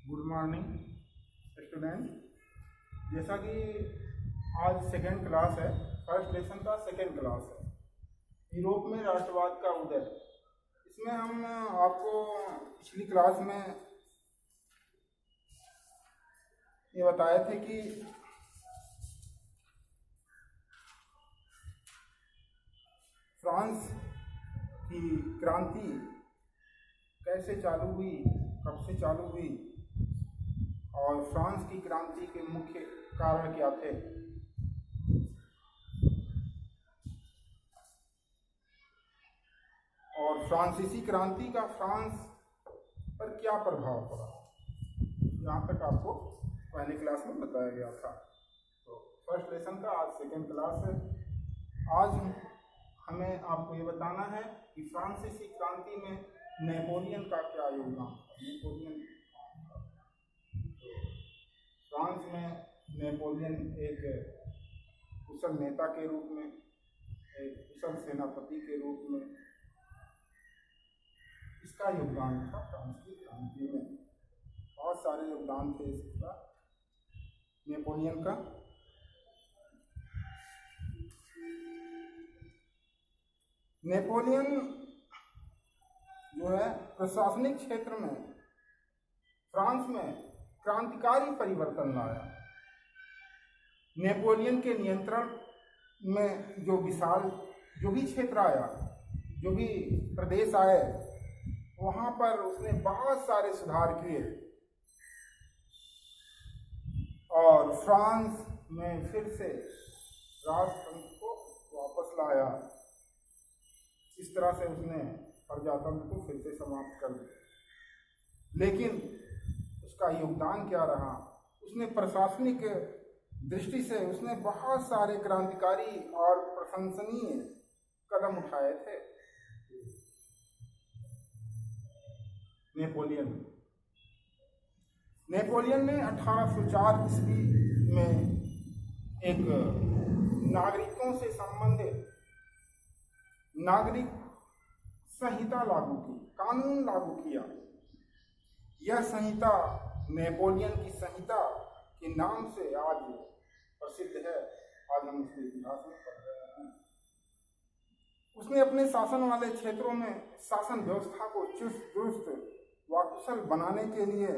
Good morning student. जैसा कि आज सेकेंड क्लास है, फर्स्ट लेसन का सेकेंड क्लास है, यूरोप में राष्ट्रवाद का उदय। इसमें हम आपको पिछली क्लास में ये बताए थे कि फ्रांस की क्रांति कैसे चालू हुई, कब से चालू हुई और फ्रांस की क्रांति के मुख्य कारण क्या थे। और फ्रांसीसी क्रांति का फ्रांस पर क्या प्रभाव पड़ा, यहाँ तक आपको पहली क्लास में बताया गया था। तो फर्स्ट लेसन का आज सेकेंड क्लास है। आज हमें आपको ये बताना है कि फ्रांसीसी क्रांति में नेपोलियन का क्या योगदान था। नेपोलियन फ्रांस में नेपोलियन एक कुशल नेता के रूप में, एक कुशल सेनापति के रूप में इसका योगदान था। फ्रांस की क्रांति में बहुत सारे योगदान थे इसका, नेपोलियन का। नेपोलियन जो है प्रशासनिक क्षेत्र में फ्रांस में क्रांतिकारी परिवर्तन लाया। नेपोलियन के नियंत्रण में जो भी क्षेत्र आया, जो भी प्रदेश आए, वहाँ पर उसने बहुत सारे सुधार किए और फ्रांस में फिर से राजतंत्र को वापस लाया। इस तरह से उसने प्रजातंत्र को फिर से समाप्त कर दिया। लेकिन उसका योगदान क्या रहा? उसने प्रशासनिक दृष्टि से उसने बहुत सारे क्रांतिकारी और प्रशंसनीय कदम उठाए थे। नेपोलियन ने 1804 ईस्वी में एक नागरिकों से संबंधित नागरिक संहिता लागू की, कानून लागू किया। यह संहिता नेपोलियन की संहिता के नाम से आज प्रसिद्ध है। आज हम उसके इतिहास में पढ़ रहे हैं। उसने अपने शासन वाले क्षेत्रों में शासन व्यवस्था को चुस्त दुरुस्त व कुशल बनाने के लिए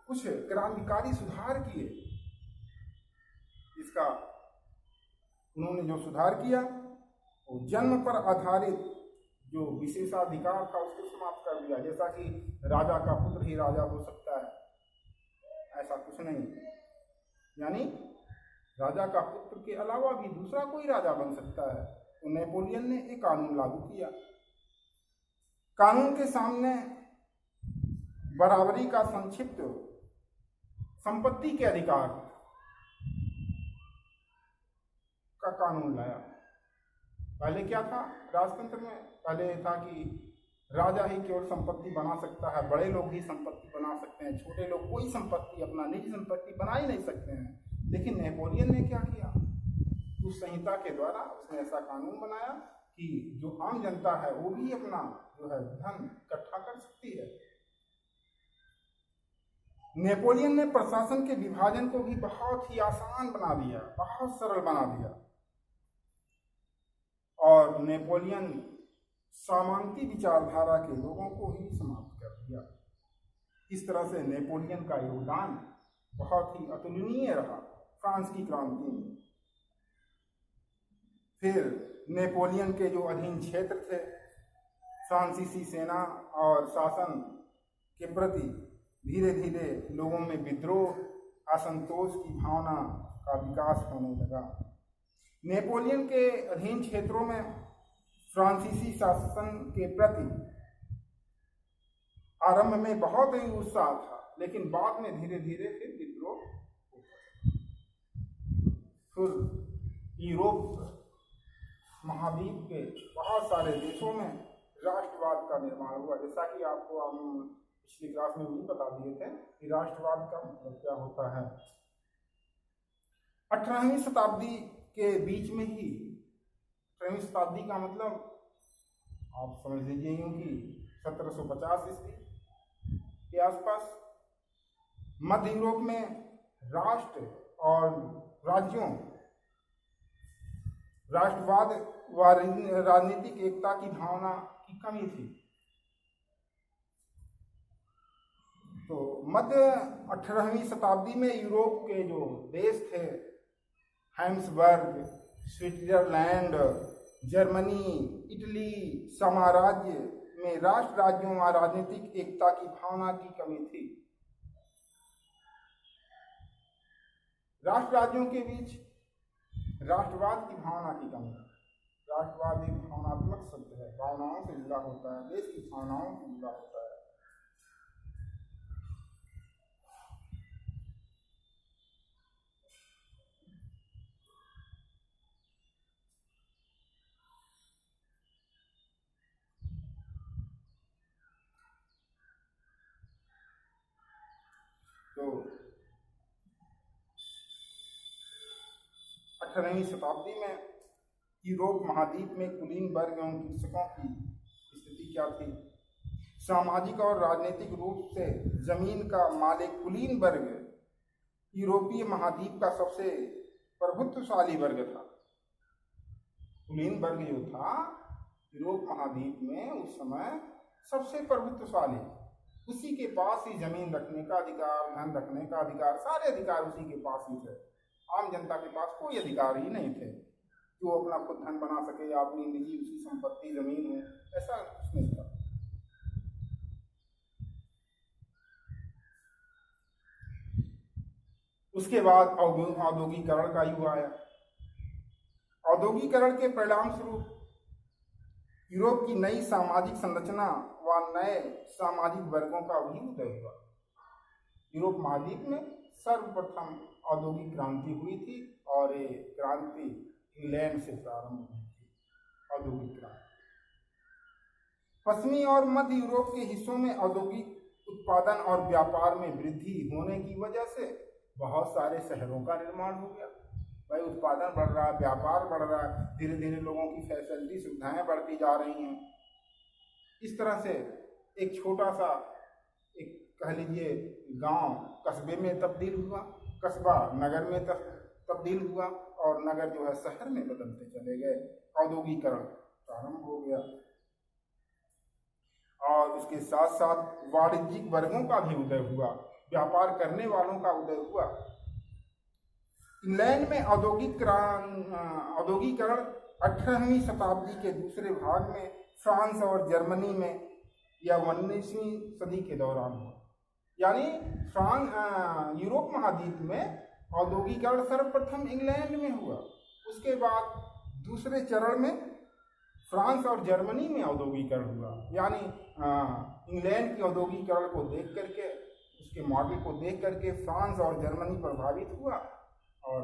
कुछ क्रांतिकारी सुधार किए। इसका उन्होंने जो सुधार किया वो जन्म पर आधारित जो विशेषाधिकार था उसको समाप्त कर दिया। जैसा कि राजा का पुत्र ही राजा हो सकता है, ऐसा कुछ नहीं। यानी राजा का पुत्र के अलावा भी दूसरा कोई राजा बन सकता है। तो नेपोलियन ने एक कानून लागू किया। कानून के सामने बराबरी का संक्षिप्त संपत्ति के अधिकार का कानून लाया। पहले क्या था राजतंत्र में? पहले था कि राजा ही केवल संपत्ति बना सकता है, बड़े लोग ही संपत्ति बना सकते हैं, छोटे लोग कोई संपत्ति, अपना निजी संपत्ति बना ही नहीं सकते हैं। लेकिन नेपोलियन ने क्या किया? उस संहिता के द्वारा उसने ऐसा कानून बनाया कि जो आम जनता है वो भी अपना जो है धन इकट्ठा कर सकती है। नेपोलियन ने प्रशासन के विभाजन को भी बहुत ही आसान बना दिया, बहुत सरल बना दिया। और नेपोलियन सामंती विचारधारा के लोगों को ही समाप्त कर दिया। इस तरह से नेपोलियन का योगदान बहुत ही अतुलनीय रहा फ्रांस की क्रांति में। फिर नेपोलियन के जो अधीन क्षेत्र थे, फ्रांसीसी सेना और शासन के प्रति धीरे धीरे लोगों में विद्रोह, असंतोष की भावना का विकास होने लगा। नेपोलियन के अधीन क्षेत्रों में फ्रांसीसी शासन के प्रति आरंभ में बहुत ही उत्साह था, लेकिन बाद में धीरे धीरे फिर विद्रोह होता। फिर यूरोप महाद्वीप के बहुत सारे देशों में राष्ट्रवाद का निर्माण हुआ। जैसा कि आपको हम पिछली क्लास में भी बता दिए थे कि राष्ट्रवाद का मतलब क्या होता है। 18वीं शताब्दी के बीच में ही, 18वीं शताब्दी का मतलब आप समझ लीजिए यूँ कि 1750 ईस्वी के आसपास मध्य यूरोप में राष्ट्र और राज्यों, राष्ट्रवाद व राजनीतिक एकता की भावना की कमी थी। तो मध्य 18वीं शताब्दी में यूरोप के जो देश थे, हैम्सबर्ग, स्विट्जरलैंड, जर्मनी, इटली साम्राज्य में राष्ट्र राज्यों व राजनीतिक एकता की भावना की कमी थी। राष्ट्र राज्यों के बीच राष्ट्रवाद की भावना की कमी। राष्ट्रवाद एक भावनात्मक शब्द है, भावनाओं से जुड़ा होता है, देश की भावनाओं से जुड़ा होता है। तो 18वीं शताब्दी में यूरोप महाद्वीप में कुलीन वर्ग एवं कृषकों की स्थिति क्या थी? सामाजिक और राजनीतिक रूप से जमीन का मालिक कुलीन वर्ग यूरोपीय महाद्वीप का सबसे प्रभुत्वशाली वर्ग था। कुलीन वर्ग जो था यूरोप महाद्वीप में उस समय सबसे प्रभुत्वशाली, उसी के पास ही जमीन रखने का अधिकार, धन रखने का अधिकार, सारे अधिकार उसी के पास ही थे। आम जनता के पास कोई अधिकार ही नहीं थे कि वो अपना खुद धन बना सके या अपनी निजी उसी संपत्ति जमीन हो, ऐसा कुछ नहीं था। उसके बाद औद्योगिकरण का युग आया। औद्योगिकरण के परिणाम स्वरूप यूरोप की नई सामाजिक संरचना व नए सामाजिक वर्गों का भी उदय हुआ। यूरोप महाद्वीप में सर्वप्रथम औद्योगिक क्रांति हुई थी और ये क्रांति इंग्लैंड से प्रारंभ हुई थी। औद्योगिक क्रांति पश्चिमी और मध्य यूरोप के हिस्सों में औद्योगिक उत्पादन और व्यापार में वृद्धि होने की वजह से बहुत सारे शहरों का निर्माण हो गया। भाई उत्पादन बढ़ रहा है, व्यापार बढ़ रहा है, धीरे धीरे लोगों की फैसिलिटी सुविधाएं बढ़ती जा रही हैं। इस तरह से एक छोटा सा एक कह लीजिए गांव कस्बे में तब्दील हुआ, कस्बा नगर में तब्दील हुआ और नगर जो है शहर में बदलते चले गए। औद्योगिकरण प्रारंभ हो गया और उसके साथ साथ वाणिज्यिक वर्गों का भी उदय हुआ, व्यापार करने वालों का उदय हुआ। इंग्लैंड में औद्योगिकरण 18वीं शताब्दी के दूसरे भाग में फ्रांस और जर्मनी में या 19वीं सदी के दौरान हुआ। यानी यूरोप महाद्वीप में औद्योगिकरण सर्वप्रथम इंग्लैंड में हुआ, उसके बाद दूसरे चरण में फ्रांस और जर्मनी में औद्योगिकरण हुआ। यानी इंग्लैंड के औद्योगिकरण को देख करके, उसके मॉडल को देख करके फ्रांस और जर्मनी प्रभावित हुआ और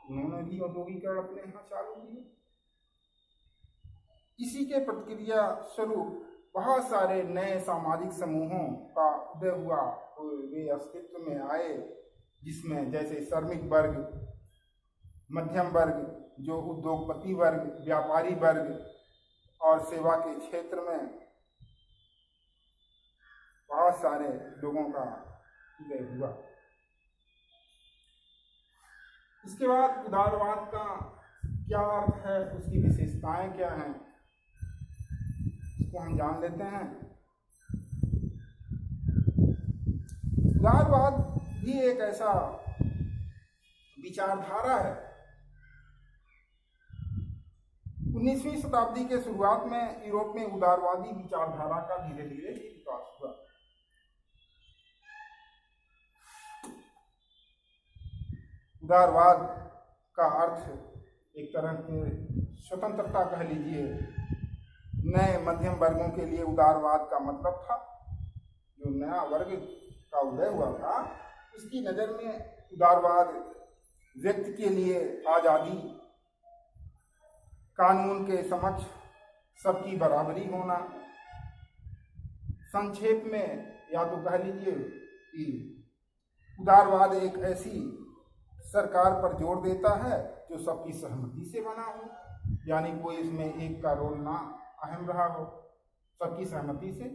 उन्होंने भी औद्योगिकरण अपने यहाँ चालू किया। इसी के प्रतिक्रिया स्वरूप बहुत सारे नए सामाजिक समूहों का उदय हुआ, वे अस्तित्व में आए, जिसमें जैसे श्रमिक वर्ग, मध्यम वर्ग, जो उद्योगपति वर्ग, व्यापारी वर्ग और सेवा के क्षेत्र में बहुत सारे लोगों का उदय हुआ। इसके बाद उदारवाद का क्या अर्थ है, उसकी विशेषताएं क्या हैं, इसको हम जान लेते हैं। उदारवाद भी एक ऐसा विचारधारा है। 19वीं शताब्दी के शुरुआत में यूरोप में उदारवादी विचारधारा का धीरे धीरे विकास हुआ। उदारवाद का अर्थ एक तरह से स्वतंत्रता कह लीजिए। नए मध्यम वर्गों के लिए उदारवाद का मतलब था, जो नया वर्ग का उदय हुआ था, उसकी नज़र में उदारवाद व्यक्ति के लिए आज़ादी, कानून के समक्ष सबकी बराबरी होना, संक्षेप में या तो कह लीजिए कि उदारवाद एक ऐसी सरकार पर जोर देता है जो सबकी सहमति से बना हो, यानी कोई इसमें एक का रोल ना अहम रहा हो, सबकी सहमति से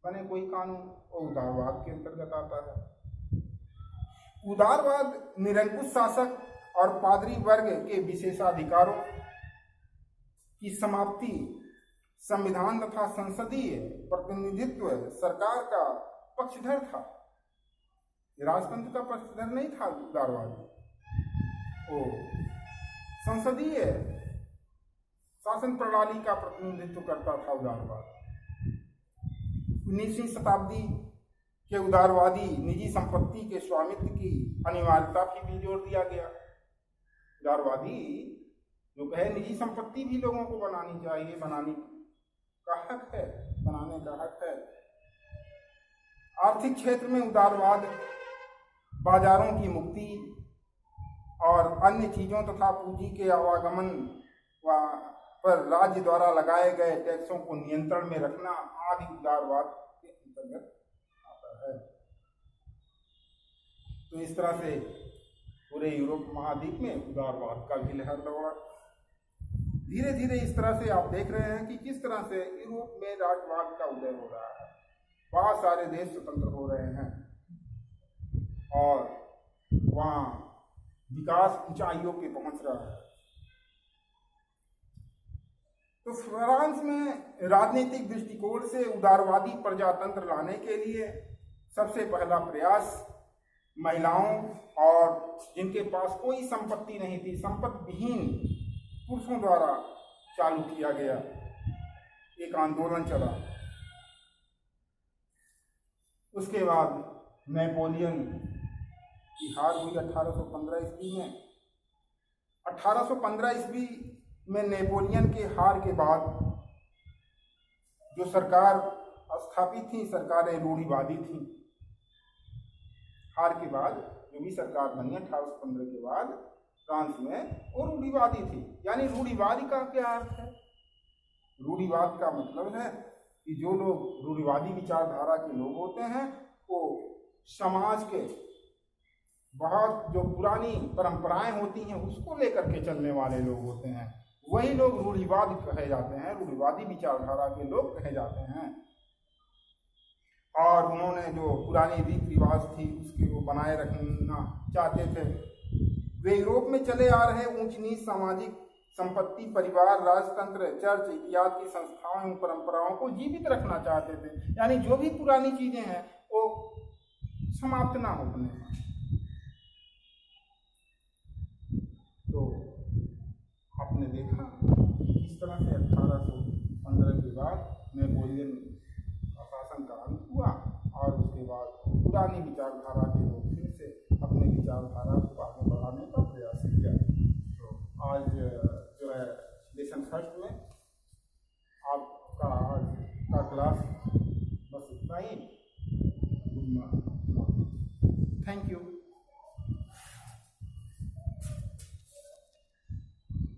बने कोई कानून, वो उदारवाद के अंतर्गत आता है। उदारवाद निरंकुश शासक और पादरी वर्ग के विशेषाधिकारों की समाप्ति, संविधान तथा संसदीय प्रतिनिधित्व सरकार का पक्षधर था। राजतंत्र का पक्षधर नहीं था उदारवाद, वो संसदीय शासन प्रणाली का प्रतिनिधित्व करता था उदारवाद। 19वीं शताब्दी के उदारवादी निजी संपत्ति के स्वामित्व की अनिवार्यता भी जोर दिया गया। उदारवादी जो कहे निजी संपत्ति भी लोगों को बनानी चाहिए, बनाने का हक है, बनाने का हक है। आर्थिक क्षेत्र में उदारवाद बाजारों की मुक्ति और अन्य चीजों तथा पूंजी के आवागमन पर राज्य द्वारा लगाए गए टैक्सों को नियंत्रण में रखना आदि उदारवाद के अंतर्गत आता है। तो इस तरह से पूरे यूरोप महाद्वीप में उदारवाद का भी लहर दौड़ा। धीरे धीरे इस तरह से आप देख रहे हैं कि किस तरह से यूरोप में राष्ट्रवाद का उदय हो रहा है। बहुत सारे देश स्वतंत्र हो रहे हैं और वहाँ विकास ऊंचाइयों पे पहुंच रहा है। तो फ्रांस में राजनीतिक दृष्टिकोण से उदारवादी प्रजातंत्र लाने के लिए सबसे पहला प्रयास महिलाओं और जिनके पास कोई संपत्ति नहीं थी, संपत्ति विहीन पुरुषों द्वारा चालू किया गया एक आंदोलन चला। उसके बाद नेपोलियन की हार हुई 1815 ईस्वी में। 1815 ईस्वी में नेपोलियन के हार के बाद जो सरकार स्थापित थी, सरकारें रूढ़िवादी थी। हार के बाद जो भी सरकार बनी 1815 के बाद फ्रांस में, वो रूढ़िवादी थी। यानी रूढ़िवादी का क्या अर्थ है? रूढ़िवाद का मतलब है कि जो लोग रूढ़िवादी विचारधारा के लोग होते हैं वो समाज के बहुत जो पुरानी परंपराएं होती हैं उसको लेकर के चलने वाले लोग होते हैं, वही लोग रूढ़िवाद कहे जाते हैं, रूढ़िवादी विचारधारा के लोग कहे जाते हैं। और उन्होंने जो पुरानी रीति रिवाज थी उसके वो बनाए रखना चाहते थे। वे यूरोप में चले आ रहे ऊंच नीच सामाजिक संपत्ति, परिवार, राजतंत्र, चर्च इत्यादि की संस्थाओं एवं परंपराओं को जीवित रखना चाहते थे। यानी जो भी पुरानी चीजें हैं वो समाप्त ना होने पाए। तो आपने देखा इस तरह से 1815 के बाद नेपोलियन का शासन का अंत हुआ और उसके बाद पुरानी विचारधारा के लोग फिर से अपने विचारधारा को आगे बढ़ाने का प्रयास किया। तो आज जो है लेसन फर्स्ट में आपका आज का क्लास बस इतना ही। Thank you.